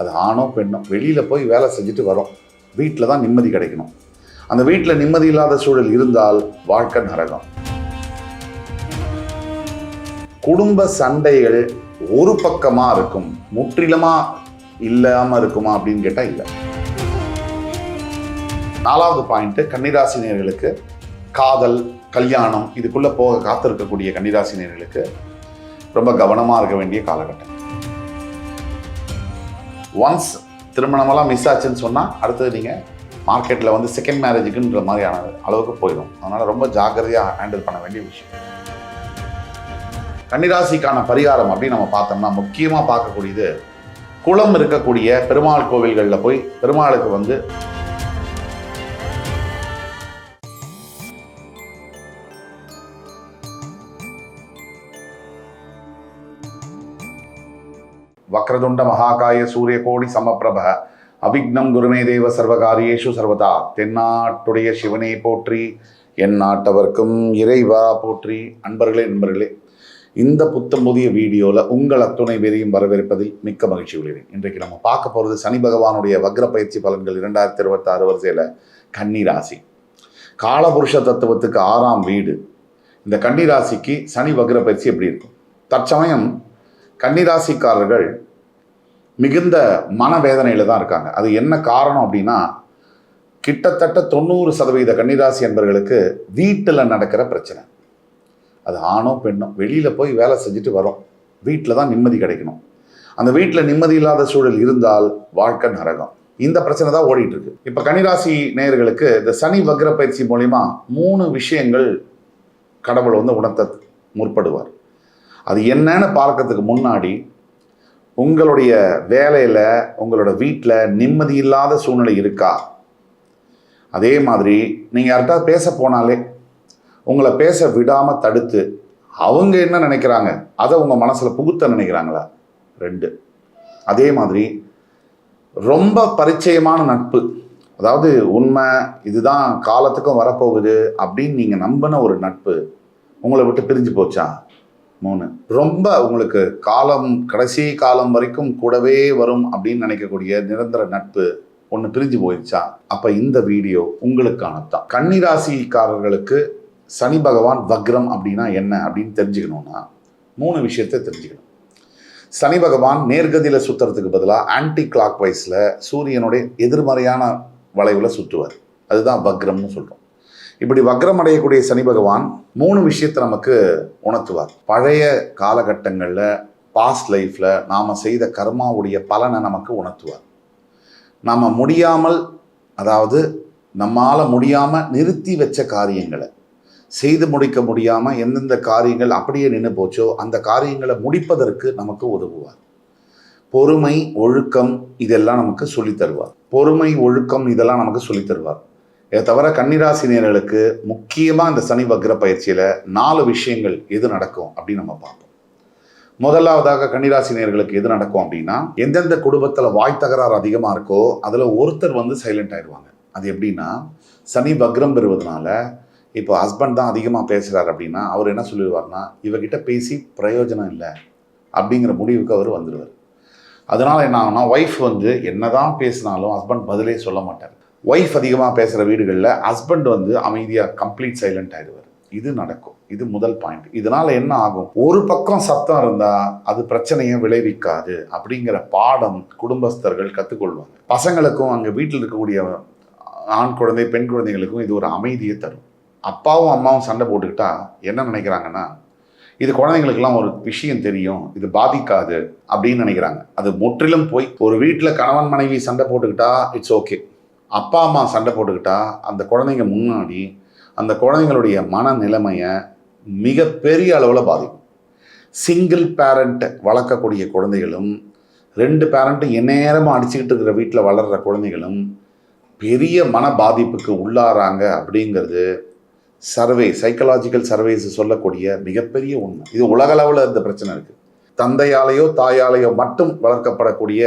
அது ஆணோ பெண்ணோ வெளியில் போய் வேலை செஞ்சுட்டு வரோம், வீட்டில் தான் நிம்மதி கிடைக்கணும். அந்த வீட்டில் நிம்மதி இல்லாத சூழல் இருந்தால் வாழ்க்கை நரகம். குடும்ப சண்டைகள் ஒரு பக்கமாக இருக்கும், முற்றிலுமாக இல்லாமல் இருக்குமா அப்படின்னு கேட்டால் இல்லை. 4வது பாயிண்ட், கன்னிராசினியர்களுக்கு காதல் கல்யாணம் இதுக்குள்ளே போக காத்திருக்கக்கூடிய கன்னிராசினியர்களுக்கு ரொம்ப கவனமாக இருக்க வேண்டிய காலகட்டம். ஒன்ஸ் திருமணமெல்லாம் மிஸ் ஆச்சுன்னு சொன்னால் அடுத்தது நீங்கள் மார்க்கெட்டில் வந்து செகண்ட் மேரேஜுக்குன்ற மாதிரியான அளவுக்கு போயிடும். அதனால் ரொம்ப ஜாக்கிரதையாக ஹேண்டில் பண்ண வேண்டிய விஷயம். கன்னிராசிக்கான பரிகாரம் அப்படின்னு நம்ம பார்த்தோம்னா முக்கியமாக பார்க்கக்கூடியது, குளம் இருக்கக்கூடிய பெருமாள் கோவில்களில் போய் பெருமாளுக்கு வந்து வக்ரதுண்ட மகாகாய சூரியகோடி சமப்பிரப அவிக்னம் குருமே தேவ சர்வகாரியேஷு சர்வதா தென்னாட்டுடைய சிவனை போற்றி என் நாட்டவர்க்கும் இறைவா போற்றி. நண்பர்களே, இந்த புத்தம் புதிய வீடியோவில் உங்கள் அத்துணை பேரையும் வரவேற்பதில் மிக்க மகிழ்ச்சி உள்ளேன். இன்றைக்கு நம்ம பார்க்க போகிறது சனி பகவானுடைய வக்ர பயிற்சி பலன்கள் 2026 வரிசையில் கன்னிராசி. காலபுருஷ தத்துவத்துக்கு 6ஆம் வீடு. இந்த கன்னிராசிக்கு சனி வக்ர பயிற்சி எப்படி இருக்கும்? தற்சமயம் கன்னிராசிக்காரர்கள் மிகுந்த மனவேதனையில் தான் இருக்காங்க. அது என்ன காரணம் அப்படின்னா, கிட்டத்தட்ட 90% கன்னிராசி என்பவர்களுக்கு வீட்டில் நடக்கிற பிரச்சனை. அது ஆணோ பெண்ணோ வெளியில் போய் வேலை செஞ்சுட்டு வரோம், வீட்டில் தான் நிம்மதி கிடைக்கணும். அந்த வீட்டில் நிம்மதி இல்லாத சூழல் இருந்தால் வாழ்க்கை நரகம். இந்த பிரச்சனை தான் ஓடிட்டு இருக்கு. இப்போ கன்னிராசி நேயர்களுக்கு இந்த சனி வக்ர பயிற்சி மூலிமா 3 விஷயங்கள் கடவுள் வந்து உணர்த்த முற்படுவார். அது என்னன்னு பார்க்கறதுக்கு முன்னாடி, உங்களுடைய வேலையில் உங்களோட வீட்டில் நிம்மதி இல்லாத சூழ்நிலை இருக்கா? அதே மாதிரி நீங்கள் யார்கிட்ட பேச போனாலே உங்களை பேச விடாமல் தடுத்து அவங்க என்ன நினைக்கிறாங்க அதை உங்கள் மனசில் புகுத்த நினைக்கிறாங்களா? 2. அதே மாதிரி ரொம்ப பரிச்சயமான நட்பு, அதாவது உண்மை இதுதான் காலத்துக்கும் வரப்போகுது அப்படின்னு நீங்கள் நம்பின ஒரு நட்பு உங்களை விட்டு பிரிஞ்சு போச்சா? 3. ரொம்ப உங்களுக்கு கடைசி காலம் வரைக்கும் கூடவே வரும் அப்படின்னு நினைக்கக்கூடிய நிரந்தர நட்பு ஒன்று பிரிஞ்சு போயிடுச்சா? அப்போ இந்த வீடியோ உங்களுக்கானதான். கன்னிராசிக்காரர்களுக்கு சனி பகவான் வக்ரம் அப்படின்னா என்ன அப்படின்னு தெரிஞ்சுக்கணும்னா 3 விஷயத்தை தெரிஞ்சுக்கணும். சனி பகவான் நேர்கதியில் சுற்றுறதுக்கு பதிலாக ஆன்டி கிளாக் வைஸில் சூரியனுடைய எதிர்மறையான வளைவில் சுற்றுவார். அதுதான் வக்ரம்னு சொல்கிறோம். இப்படி வக்ரம் அடையக்கூடிய சனி பகவான் 3 விஷயத்தை நமக்கு உணர்த்துவார். பழைய காலகட்டங்களில் பாஸ்ட் லைஃப்பில் நாம் செய்த கர்மாவுடைய பலனை நமக்கு உணர்த்துவார். நாம் முடியாமல், அதாவது நம்மால் முடியாமல் நிறுத்தி வச்ச காரியங்களை, செய்து முடிக்க முடியாமல் எந்தெந்த காரியங்கள் அப்படியே நின்று போச்சோ அந்த காரியங்களை முடிப்பதற்கு நமக்கு உதவுவார். பொறுமை ஒழுக்கம் இதெல்லாம் நமக்கு சொல்லித் தருவார். பொறுமை ஒழுக்கம் இதெல்லாம் நமக்கு சொல்லித் தருவார். இதை தவிர கன்னிராசினியர்களுக்கு முக்கியமாக இந்த சனி வக்ர பயிற்சியில் 4 விஷயங்கள் எது நடக்கும் அப்படின்னு நம்ம பார்ப்போம். முதலாவதாக கன்னிராசினியர்களுக்கு எது நடக்கும் அப்படின்னா, எந்தெந்த குடும்பத்தில் வாய் தகராறு அதிகமாக இருக்கோ அதில் ஒருத்தர் வந்து சைலண்ட் ஆயிடுவாங்க. அது எப்படின்னா, சனி வக்ரம் பெறுவதனால இப்போ ஹஸ்பண்ட் தான் அதிகமாக பேசுகிறார் அப்படின்னா அவர் என்ன சொல்லிடுவார்னா, இவகிட்ட பேசி பிரயோஜனம் இல்லை அப்படிங்கிற முடிவுக்கு அவர் வந்துடுவார். அதனால் என்ன ஆகுனா, ஒய்ஃப் வந்து என்னதான் பேசினாலும் ஹஸ்பண்ட் பதிலே சொல்ல மாட்டார். ஒய்ஃப் அதிகமாக பேசுகிற வீடுகளில் ஹஸ்பண்ட் வந்து அமைதியாக கம்ப்ளீட் சைலண்ட் ஆகிடுவார். இது நடக்கும். இது முதல் பாயிண்ட். இதனால் என்ன ஆகும், ஒரு பக்கம் சத்தம் இருந்தால் அது பிரச்சனையை விளைவிக்காது அப்படிங்கிற பாடம் குடும்பஸ்தர்கள் கற்றுக்கொள்வாங்க. பசங்களுக்கும் அங்கே வீட்டில் இருக்கக்கூடிய ஆண் குழந்தை பெண் குழந்தைகளுக்கும் இது ஒரு அமைதியை தரும். அப்பாவும் அம்மாவும் சண்டை போட்டுக்கிட்டா என்ன நினைக்கிறாங்கன்னா, இது குழந்தைங்களுக்கெல்லாம் ஒரு விஷயம் தெரியும், இது பாதிக்காது அப்படின்னு நினைக்கிறாங்க. அது முற்றிலும் போய். ஒரு வீட்டில் கணவன் மனைவி சண்டை போட்டுக்கிட்டா இட்ஸ் ஓகே. அப்பா அம்மா சண்டை போட்டுக்கிட்டா அந்த குழந்தைங்க முன்னாடி அந்த குழந்தைங்களுடைய மனநிலைமையை மிகப்பெரிய அளவில் பாதிக்கும். சிங்கிள் பேரண்ட் வளர்க்கக்கூடிய குழந்தைகளும் 2 பேரண்ட்டும் எந்நேரமாக அடிச்சுக்கிட்டு இருக்கிற வீட்டில் வளர்கிற குழந்தைகளும் பெரிய மன பாதிப்புக்கு உள்ளாராங்க அப்படிங்கிறது சைக்கலாஜிக்கல் சர்வேஸ் சொல்லக்கூடிய மிகப்பெரிய உண்மை. இது உலகளவில் இந்த பிரச்சனை இருக்குது. தந்தையாலேயோ தாயாலேயோ மட்டும் வளர்க்கப்படக்கூடிய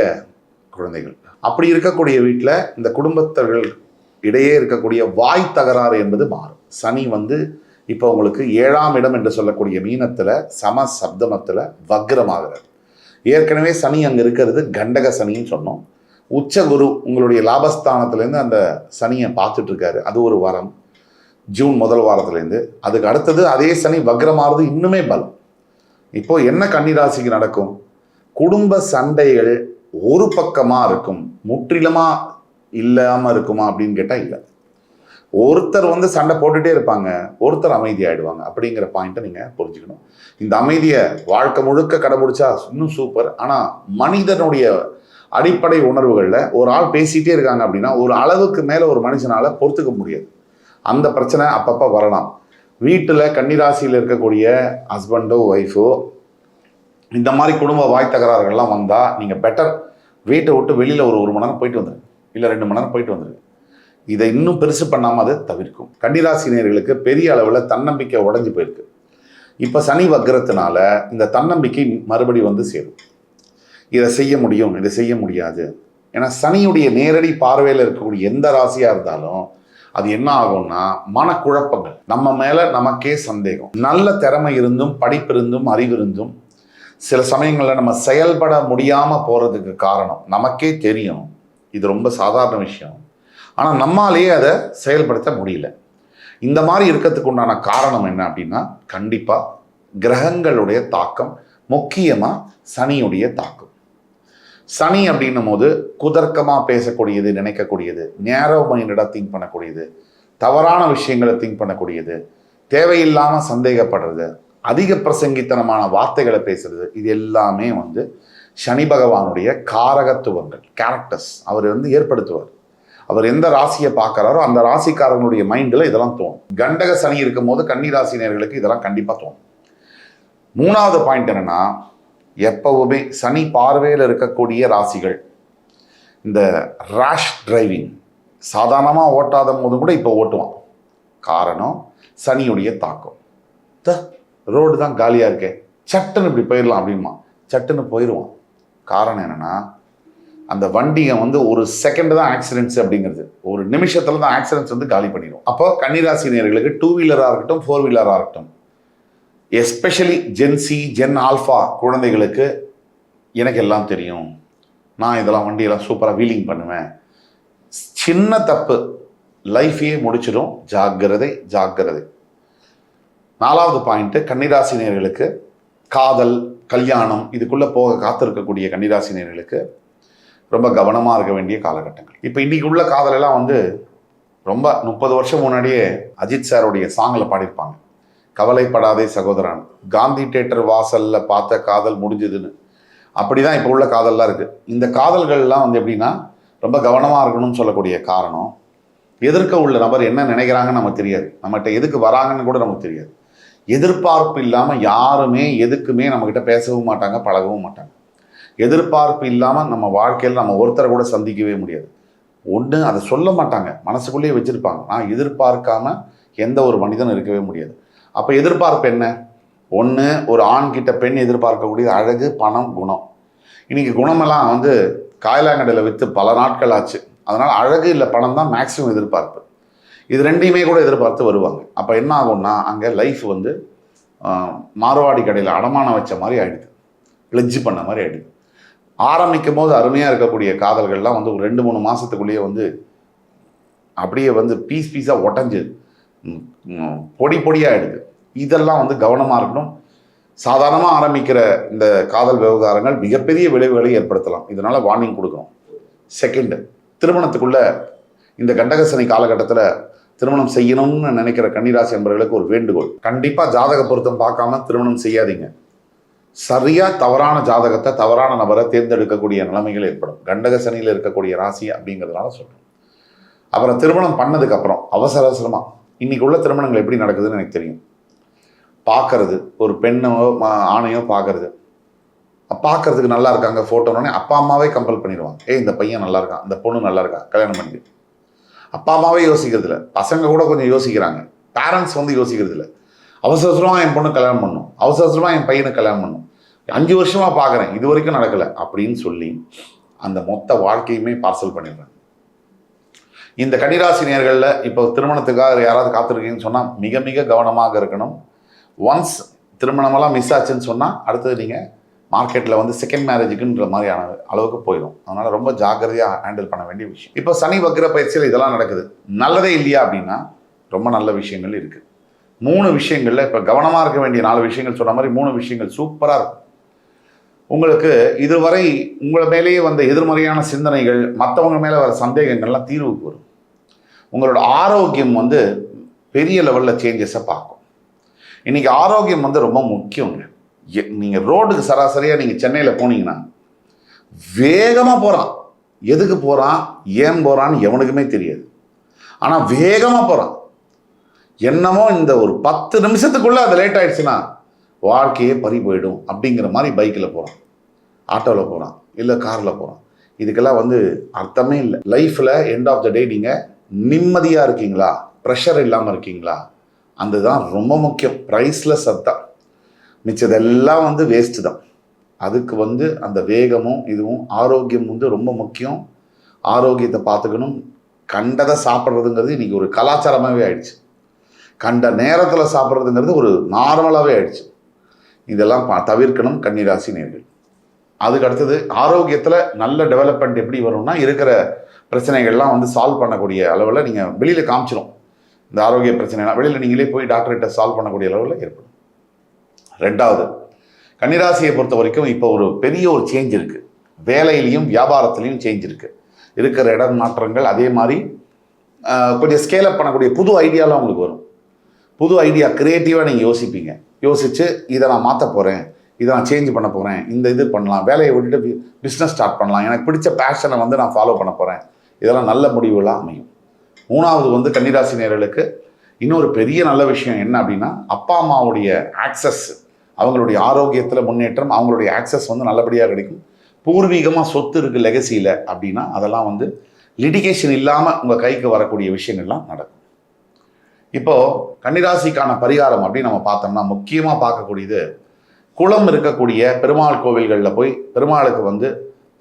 குழந்தைகள். அப்படி இருக்கக்கூடிய வீட்டில் இந்த குடும்பத்தர்கள் இடையே இருக்கக்கூடிய வாய் தகராறு என்பது மாறும். சனி வந்து இப்போ உங்களுக்கு 7ஆம் இடம் என்று சொல்லக்கூடிய மீனத்தில் சம சப்தமத்தில் வக்ரமாகிறார். ஏற்கனவே சனி அங்கே இருக்கிறது கண்டக சனின்னு சொன்னோம். உச்ச குரு உங்களுடைய லாபஸ்தானத்துலேருந்து அந்த சனியை பார்த்துட்டு இருக்காரு. அது ஒரு வாரம், ஜூன் முதல் வாரத்துலேருந்து. அதுக்கு அடுத்தது அதே சனி வக்ரமாறுது, இன்னுமே பலம். இப்போ என்ன கன்னிராசிக்கு நடக்கும்? குடும்ப சண்டைகள் ஒரு பக்கமாக இருக்கும், முற்றிலுமாக இல்லாமல் இருக்குமா அப்படின்னு கேட்டால் இல்லை. ஒருத்தர் சண்டை போட்டுகிட்டே இருப்பாங்க, ஒருத்தர் அமைதியாகிடுவாங்க. அப்படிங்கிற பாயிண்ட்டை நீங்கள் புரிஞ்சுக்கணும். இந்த அமைதியை வாழ்க்கை முழுக்க கடைபிடிச்சா இன்னும் சூப்பர். ஆனால் மனிதனுடைய அடிப்படை உணர்வுகளில் ஒரு ஆள் பேசிகிட்டே இருக்காங்க அப்படின்னா ஒரு அளவுக்கு மேலே ஒரு மனுஷனால் பொறுத்துக்க முடியாது. அந்த பிரச்சனை அப்பப்போ வரலாம். வீட்டில் கன்னிராசியில் இருக்கக்கூடிய ஹஸ்பண்டோ ஒய்ஃபோ இந்த மாதிரி குடும்ப வாய் தகராறுகள்லாம் வந்தால் நீங்கள் பெட்டர் வீட்டை விட்டு வெளியில் ஒரு மணி நேரம் போயிட்டு வந்துடுங்க, இல்லை 2 மணி நேரம் போயிட்டு வந்துடுங்க. இதை இன்னும் பெருசு பண்ணாமல் அது தவிர்க்கும். கன்னிராசினியர்களுக்கு பெரிய அளவில் தன்னம்பிக்கை உடஞ்சி போயிருக்கு. இப்போ சனி வக்ரத்தினால இந்த தன்னம்பிக்கை மறுபடி சேரும். இதை செய்ய முடியும், இதை செய்ய முடியாது. ஏன்னா சனியுடைய நேரடி பார்வையில் இருக்கக்கூடிய எந்த ராசியாக இருந்தாலும் அது என்ன ஆகும்னா மனக்குழப்பங்கள், நம்ம மேலே நமக்கே சந்தேகம். நல்ல திறமை இருந்தும் படிப்பு இருந்தும் அறிவு இருந்தும் சில சமயங்களில் நம்ம செயல்பட முடியாமல் போகிறதுக்கு காரணம் நமக்கே தெரியும். இது ரொம்ப சாதாரண விஷயம். ஆனால் நம்மாலேயே அதை செயல்படுத்த முடியல. இந்த மாதிரி இருக்கிறதுக்கு உண்டான காரணம் என்ன அப்படின்னா கண்டிப்பாக கிரகங்களுடைய தாக்கம், முக்கியமாக சனியுடைய தாக்கம். சனி அப்படின்னும் போது குதர்க்கமாக பேசக்கூடியது, நினைக்கக்கூடியது, நேரோ மைண்டடாக திங்க் பண்ணக்கூடியது, தவறான விஷயங்களை திங்க் பண்ணக்கூடியது, தேவையில்லாமல் சந்தேகப்படுறது, அதிக பிரசங்கித்தனமான வார்த்தைகளை பேசுறது, இது எல்லாமே சனி பகவானுடைய காரகத்துவங்கள், கேரக்டர்ஸ் அவர் ஏற்படுத்துவார். அவர் எந்த ராசியை பார்க்குறாரோ அந்த ராசிக்காரங்களுடைய மைண்டில் இதெல்லாம் தோணும். கண்டக சனி இருக்கும் போது கன்னிராசினியர்களுக்கு இதெல்லாம் கண்டிப்பாக தோணும். 3வது பாயிண்ட் என்னன்னா, எப்பவுமே சனி பார்வையில் இருக்கக்கூடிய ராசிகள் இந்த ரேஷ் டிரைவிங், சாதாரணமாக ஓட்டாத போது கூட இப்போ ஓட்டுவான். காரணம் சனியுடைய தாக்கம். ரோடு தான் காலியாக இருக்கே, சட்டுன்னு இப்படி போயிடலாம் அப்படின்மா, சட்டுன்னு போயிடுவான். காரணம் என்னன்னா அந்த வண்டியை ஒரு செகண்ட் தான் ஆக்சிடென்ட்ஸ் அப்படிங்கிறது, ஒரு நிமிஷத்தில் தான் ஆக்சிடென்ட்ஸ் காலி பண்ணிடும். அப்போ கன்னிராசினியர்களுக்கு 2 வீலராக இருக்கட்டும் 4 வீலராக இருக்கட்டும், எஸ்பெஷலி ஜென்சி ஜென் ஆல்ஃபா குழந்தைகளுக்கு எனக்கு எல்லாம் தெரியும், நான் இதெல்லாம் வண்டியெல்லாம் சூப்பராக வீலிங் பண்ணுவேன், சின்ன தப்பு லைஃபையே முடிச்சிடும். ஜாக்கிரதை ஜாக்கிரதை. 4வது பாயிண்ட்டு, கன்னிராசினியர்களுக்கு காதல் கல்யாணம் இதுக்குள்ளே போக காத்திருக்கக்கூடிய கன்னிராசினியர்களுக்கு ரொம்ப கவனமாக இருக்க வேண்டிய காலகட்டங்கள். இப்போ இன்றைக்கி உள்ள காதலெல்லாம் ரொம்ப 30 வருஷம் முன்னாடியே அஜித் சாருடைய சாங்கில் பாடியிருப்பாங்க, கவலைப்படாதே சகோதரன், காந்தி தியேட்டர் வாசலில் பார்த்த காதல் முடிஞ்சதுன்னு. அப்படி தான் இப்போ உள்ள காதல்லாம் இருக்குது. இந்த காதல்கள்லாம் எப்படின்னா ரொம்ப கவனமாக இருக்கணும்னு சொல்லக்கூடிய காரணம், எதிர்க்க உள்ள நபர் என்ன நினைக்கிறாங்கன்னு நமக்கு தெரியாது, நம்மகிட்ட எதுக்கு வராங்கன்னு கூட நமக்கு தெரியாது. எதிர்பார்ப்பு இல்லாமல் யாருமே எதுக்குமே நம்மக்கிட்ட பேசவும் மாட்டாங்க, பழகவும் மாட்டாங்க. எதிர்பார்ப்பு இல்லாமல் நம்ம வாழ்க்கையில் நம்ம ஒருத்தரை கூட சந்திக்கவே முடியாது. ஒன்று அதை சொல்ல மாட்டாங்க, மனசுக்குள்ளேயே வச்சுருப்பாங்க. நான் எதிர்பார்க்காம எந்த ஒரு மனிதனும் இருக்கவே முடியாது. அப்போ எதிர்பார்ப்பு என்ன? ஒன்று, ஒரு ஆண்கிட்ட பெண் எதிர்பார்க்கக்கூடியது அழகு, பணம், குணம். இன்றைக்கி குணமெல்லாம் காயலாங்கடையில் விற்று பல நாட்கள் ஆச்சு. அதனால் அழகு இல்லை பணம் தான் மேக்ஸிமம் எதிர்பார்ப்பு. இது ரெண்டையுமே கூட எதிர்பார்த்து வருவாங்க. அப்போ என்ன ஆகும்னா அங்கே லைஃப் மார்வாடி கடையில் அடமானம் வச்ச மாதிரி ஆகிடுது, பிளட்ஜ் பண்ண மாதிரி ஆகிடுது. ஆரம்பிக்கும் போது அருமையாக இருக்கக்கூடிய காதல்கள்லாம் ஒரு 2-3 மாதத்துக்குள்ளேயே அப்படியே பீஸ் பீஸாக உடஞ்சி பொடி பொடியாக ஆகிடுது. இதெல்லாம் கவனமாக இருக்கணும். சாதாரணமாக ஆரம்பிக்கிற இந்த காதல் விவகாரங்கள் மிகப்பெரிய விளைவுகளை ஏற்படுத்தலாம். இதனால் வார்னிங் கொடுக்கணும். செகண்டு, திருமணத்துக்குள்ள இந்த கண்டகசனி காலகட்டத்தில் திருமணம் செய்யணும்னு நினைக்கிற கன்னிராசி என்பவர்களுக்கு ஒரு வேண்டுகோள், கண்டிப்பாக ஜாதக பொருத்தம் பார்க்காம திருமணம் செய்யாதீங்க. சரியாக தவறான ஜாதகத்தை, தவறான நபரை தேர்ந்தெடுக்கக்கூடிய நிலைமைகள் ஏற்படும். கண்டகசனியில் இருக்கக்கூடிய ராசி அப்படிங்கிறதுனால சொல்கிறேன். அப்புறம் திருமணம் பண்ணதுக்கப்புறம் அவசர அவசரமாக, இன்றைக்கி உள்ள திருமணங்கள் எப்படி நடக்குதுன்னு எனக்கு தெரியும். பார்க்கறது, ஒரு பெண்ணோ ஆணையோ பார்க்கறதுக்கு நல்லா இருக்காங்க, ஃபோட்டோனே அப்பா அம்மாவே கம்பல் பண்ணிடுவாங்க. இந்த பையன் நல்லா இருக்கான், இந்த பொண்ணு நல்லா இருக்கா, கல்யாணம் பண்ணி. அப்பா அம்மாவே யோசிக்கிறது இல்லை, பசங்க கூட கொஞ்சம் யோசிக்கிறாங்க, பேரண்ட்ஸ் யோசிக்கிறது இல்லை. அவசர அவசரமாக என் பொண்ணு கல்யாணம் பண்ணணும், அவசர அவசரமாக என் பையனை கல்யாணம் பண்ணணும், 5 வருஷமாக பார்க்குறேன், இது வரைக்கும் நடக்கலை அப்படின்னு சொல்லி அந்த மொத்த வாழ்க்கையுமே பார்சல் பண்ணிடுறாங்க. இந்த கன்னிராசி நேயர்களில் இப்போ திருமணத்துக்காக யாராவது காத்திருக்கீங்கன்னு சொன்னால் மிக மிக கவனமாக இருக்கணும். ஒன்ஸ் திருமணமெல்லாம் மிஸ் ஆச்சுன்னு சொன்னால் அடுத்தது நீங்கள் மார்க்கெட்டில் வந்து செகண்ட் மேரேஜுக்குன்ற மாதிரியான அளவுக்கு போயிடும். அதனால் ரொம்ப ஜாக்கிரதையாக ஹேண்டில் பண்ண வேண்டிய விஷயம். இப்போ சனி வக்ர பயிற்சியில் இதெல்லாம் நடக்குது. நல்லதே இல்லையா அப்படின்னா ரொம்ப நல்ல விஷயங்கள் இருக்குது. 3 விஷயங்களில் இப்போ கவனமாக இருக்க வேண்டிய 4 விஷயங்கள் சொன்ன மாதிரி 3 விஷயங்கள் சூப்பராக இருக்கும். உங்களுக்கு இதுவரை உங்களை மேலேயே வந்த எதிர்மறையான சிந்தனைகள், மற்றவங்க மேலே வர சந்தேகங்கள்லாம் தீர்வுக்கு வரும். உங்களோட ஆரோக்கியம் வந்து பெரிய லெவலில் சேஞ்சஸை பார்க்கும். இன்றைக்கி ஆரோக்கியம் வந்து ரொம்ப முக்கியங்க. நீங்கள் ரோடுக்கு சராசரியாக நீங்கள் சென்னையில் போனீங்கன்னா வேகமாக போகிறான். எதுக்கு போகிறான், ஏன் போகிறான்னு எவனுக்குமே தெரியாது. ஆனால் வேகமாக போகிறான். என்னமோ இந்த ஒரு 10 நிமிஷத்துக்குள்ளே அது லேட் ஆகிடுச்சுன்னா வாழ்க்கையே பறி போயிடும் அப்படிங்கிற மாதிரி பைக்கில் போகிறான், ஆட்டோவில் போகிறான், இல்லை காரில் போகிறான். இதுக்கெல்லாம் வந்து அர்த்தமே இல்லை. லைஃப்பில் எண்ட் ஆஃப் த டே நீங்கள் நிம்மதியாக இருக்கீங்களா, ப்ரெஷர் இல்லாமல் இருக்கீங்களா, அதுதான் ரொம்ப முக்கியம். ப்ரைஸ்லெஸ் அதுதான். மிச்சதெல்லாம் வந்து வேஸ்ட்டு தான். அதுக்கு வந்து அந்த வேகமும் இதுவும் ஆரோக்கியம் வந்து ரொம்ப முக்கியம். ஆரோக்கியத்தை பார்த்துக்கணும். கண்டதை சாப்பிட்றதுங்கிறது இன்றைக்கி ஒரு கலாச்சாரமாகவே ஆயிடுச்சு. கண்ட நேரத்தில் சாப்பிட்றதுங்கிறது ஒரு நார்மலாகவே ஆயிடுச்சு. இதெல்லாம் தவிர்க்கணும் கன்னிராசி நேயர்கள். அதுக்கு அடுத்தது ஆரோக்கியத்தில் நல்ல டெவலப்மெண்ட் எப்படி வரும்னா, இருக்கிற பிரச்சனைகள்லாம் வந்து சால்வ் பண்ணக்கூடிய அளவில் நீங்கள் வெளியில் காமிச்சிடும். இந்த ஆரோக்கிய பிரச்சனைலாம் வெளியில் நீங்களே போய் டாக்டர்கிட்ட சால்வ் பண்ணக்கூடிய அளவில் ஏற்படும். 2வது, கன்னிராசியை பொறுத்த வரைக்கும் இப்போ ஒரு பெரிய ஒரு சேஞ்ச் இருக்குது. வேலையிலையும் வியாபாரத்துலேயும் சேஞ்ச் இருக்குது. இருக்கிற இடம் மாற்றங்கள், அதே மாதிரி கொஞ்சம் ஸ்கேலப் பண்ணக்கூடிய புது ஐடியாலாம் உங்களுக்கு வரும். புது ஐடியா க்ரியேட்டிவாக நீங்கள் யோசிப்பீங்க. யோசித்து இதை நான் மாற்ற போகிறேன், இதை நான் சேஞ்ச் பண்ண போகிறேன், இந்த இது பண்ணலாம், வேலையை விட்டுட்டு பிஸ்னஸ் ஸ்டார்ட் பண்ணலாம், எனக்கு பிடிச்ச பேஷனை வந்து நான் ஃபாலோ பண்ண போகிறேன். இதெல்லாம் நல்ல முடிவுகளாக அமையும். 3வது வந்து கன்னிராசி நேயர்களுக்கு இன்னொரு பெரிய நல்ல விஷயம் என்ன அப்படின்னா, அப்பா அம்மாவுடைய ஆக்சஸ், அவங்களுடைய ஆரோக்கியத்தில் முன்னேற்றம், அவங்களுடைய ஆக்சஸ் வந்து நல்லபடியாக கிடைக்கும். பூர்வீகமாக சொத்து இருக்குது லெகசியில் அப்படின்னா அதெல்லாம் வந்து லிட்டிகேஷன் இல்லாமல் உங்கள் கைக்கு வரக்கூடிய விஷயங்கள்லாம் நடக்கும். இப்போது கன்னிராசிக்கான பரிகாரம் அப்படின்னு நம்ம பார்த்தோம்னா முக்கியமாக பார்க்கக்கூடியது, குளம் இருக்கக்கூடிய பெருமாள் கோவில்களில் போய் பெருமாளுக்கு வந்து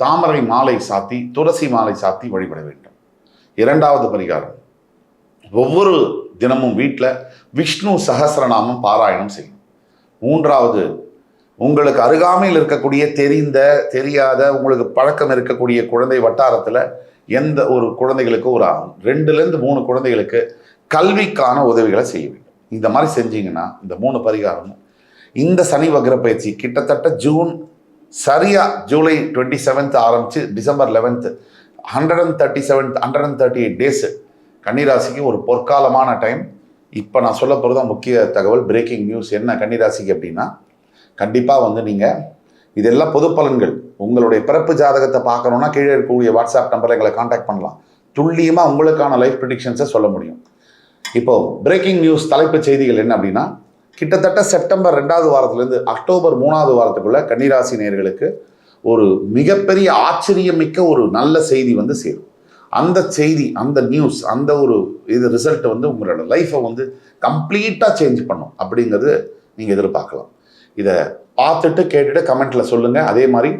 தாமரை மாலை சாத்தி, துளசி மாலை சாத்தி வழிபட வேண்டும். 2வது பரிகாரம், ஒவ்வொரு தினமும் வீட்டில் விஷ்ணு சஹஸ்ரநாமம் பாராயணம் செய்யும். 3வது, உங்களுக்கு அருகாமையில் இருக்கக்கூடிய தெரியாத உங்களுக்கு பழக்கம் இருக்கக்கூடிய குழந்தை வட்டாரத்தில் எந்த ஒரு குழந்தைகளுக்கு ஒரு 2லேருந்து 3 குழந்தைகளுக்கு கல்விக்கான உதவிகளை செய்ய வேண்டும். இந்த மாதிரி செஞ்சீங்கன்னா இந்த 3 பரிகாரமும் இந்த சனி வக்ர பயிற்சி கிட்டத்தட்ட ஜூலை 27 ஆரம்பித்து டிசம்பர் 11 138 டேஸு கன்னிராசிக்கு ஒரு பொற்காலமான டைம். இப்போ நான் சொல்ல போகிறது முக்கிய தகவல், பிரேக்கிங் நியூஸ் என்ன கன்னிராசிக்கு அப்படின்னா, கண்டிப்பாக வந்து நீங்கள் இதெல்லாம் பொது பலன்கள். உங்களுடைய பிறப்பு ஜாதகத்தை பார்க்கணுன்னா கீழே இருக்கக்கூடிய வாட்ஸ்அப் நம்பரில் எங்களை காண்டாக்ட் பண்ணலாம். துல்லியமாக உங்களுக்கான லைஃப் ப்ரெடிக்ஷன்ஸை சொல்ல முடியும். இப்போது பிரேக்கிங் நியூஸ் தலைப்புச் செய்திகள் என்ன அப்படின்னா, கிட்டத்தட்ட செப்டம்பர் 2வது வாரத்திலேருந்து அக்டோபர் 3வது வாரத்துக்குள்ளே கன்னிராசி நேயர்களுக்கு ஒரு மிகப்பெரிய ஆச்சரியமிக்க ஒரு நல்ல செய்தி வந்து சேரும். அந்த செய்தி, அந்த நியூஸ், அந்த ஒரு ரிசல்ட் வந்து உங்களோட லைஃப்பை வந்து கம்ப்ளீட்டாக சேஞ்ச் பண்ணும் அப்படிங்கிறது நீங்கள் எதிர்பார்க்கலாம். இதை பார்த்துட்டு கேட்டுட்டு கமெண்ட்டில் சொல்லுங்கள். அதே மாதிரி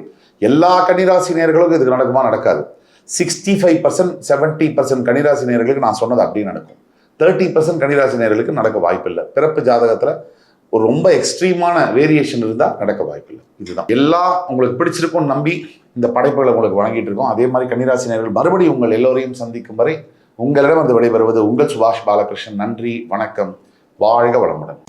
எல்லா கன்னிராசி நேயர்களுக்கும் இதுக்கு நடக்குமா, நடக்காது. 65% 70% கன்னிராசி நேயர்களுக்கு நான் சொன்னது அப்படி நடக்கும். 30% கன்னிராசி நேயர்களுக்கு நடக்க வாய்ப்பில்லை. பிறப்பு ஜாதகத்தில் ஒரு ரொம்ப எக்ஸ்ட்ரீமான வேரியேஷன் இருந்தால் நடக்க வாய்ப்பில்லை. இதுதான் எல்லாம் உங்களுக்கு பிடிச்சிருக்கும்னு நம்பி இந்த படைப்புகளை உங்களுக்கு வழங்கிட்டு இருக்கோம். அதே மாதிரி கன்னிராசி நேயர்கள் மறுபடியும் உங்கள் எல்லோரையும் சந்திக்கும் வரை உங்களிடம் வந்து விடைபெறுவது உங்கள் சுபாஷ் பாலகிருஷ்ணன். நன்றி, வணக்கம், வாழ்க வளமுடன்.